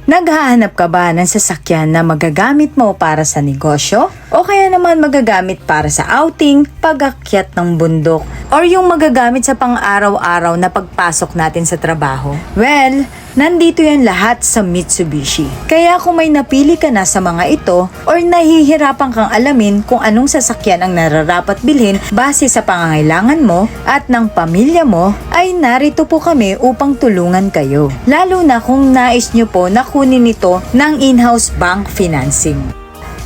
Naghahanap ka ba ng sasakyan na magagamit mo para sa negosyo? O kaya naman magagamit para sa outing, pag-akyat ng bundok, or yung magagamit sa pang-araw-araw na pagpasok natin sa trabaho? Well, nandito yan lahat sa Mitsubishi. Kaya kung may napili ka na sa mga ito, or nahihirapan kang alamin kung anong sasakyan ang nararapat bilhin base sa pangangailangan mo at ng pamilya mo, ay narito po kami upang tulungan kayo. Lalo na kung nais nyo po na kunin ito ng in-house bank financing.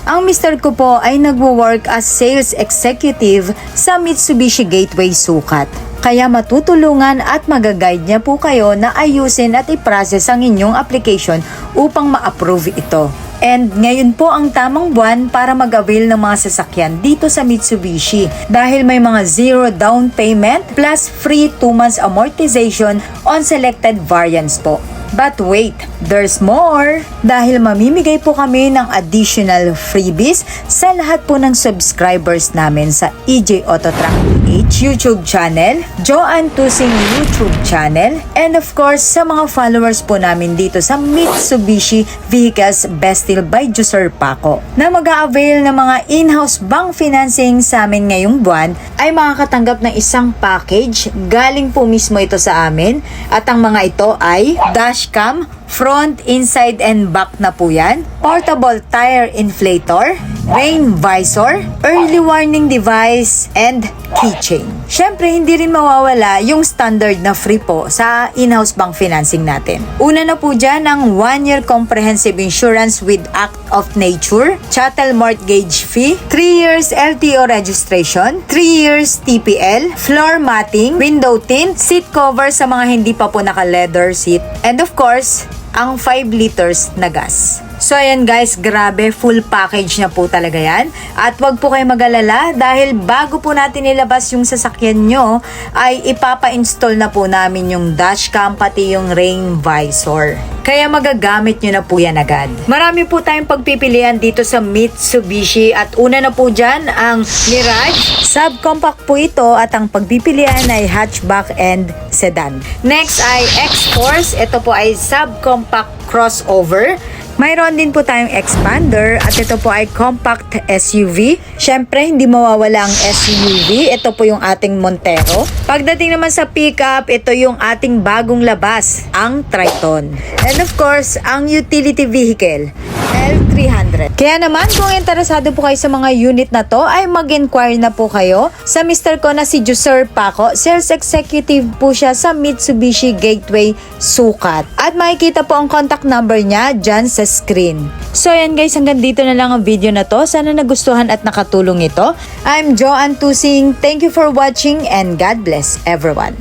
Ang mister ko po ay nagwo-work as sales executive sa Mitsubishi Gateway Sukat. Kaya matutulungan at magaguide niya po kayo na ayusin at i-process ang inyong application upang ma-approve ito. And ngayon po ang tamang buwan para mag-avail ng mga sasakyan dito sa Mitsubishi dahil may mga zero down payment plus free 2 months amortization on selected variants po. But wait, there's more! Dahil mamimigay po kami ng additional freebies sa lahat po ng subscribers namin sa EJ Autotrack PH YouTube channel, Joanne Tusing YouTube channel, and of course sa mga followers po namin dito sa Mitsubishi Vehicles Best Deal by Juser Paco na mag-a-avail ng mga in-house bank financing sa amin ngayong buwan ay makakatanggap ng isang package. Galing po mismo ito sa amin at ang mga ito ay dashcam, front, inside, and back na po yan, portable tire inflator, rain visor, early warning device, and keychain. Syempre, hindi rin mawawala yung standard na free po sa in-house bank financing natin. Una na po dyan ang 1-year comprehensive insurance with Act of Nature, chattel mortgage fee, 3 years LTO registration, 3 years TPL, floor matting, window tint, seat cover sa mga hindi pa po naka-leather seat, and of course, ang 5 liters na gas. So ayan guys, grabe, full package na po talaga yan. At wag po kayo mag-alala dahil bago po natin ilabas yung sasakyan nyo, ay ipapa-install na po namin yung dashcam pati yung rain visor. Kaya magagamit nyo na po yan agad. Marami po tayong pagpipilian dito sa Mitsubishi at una na po dyan ang Mirage. Subcompact po ito at ang pagpipilian ay hatchback and sedan. Next ay X-Force. Ito po ay subcompact crossover. Mayroon din po tayong expander at ito po ay compact SUV. Syempre, hindi mawawala ang SUV. Ito po yung ating Montero. Pagdating naman sa pickup, ito yung ating bagong labas, ang Triton. And of course, ang utility vehicle, L300. Kaya naman, kung interesado po kayo sa mga unit na to, ay mag-inquire na po kayo sa Mr. ko na si Juser Paco. Sales executive po siya sa Mitsubishi Gateway Sukat. At makikita po ang contact number niya dyan sa screen. So ayan guys, hanggang dito na lang ang video na to. Sana nagustuhan at nakatulong ito. I'm Joanne Tusing. Thank you for watching and God bless everyone.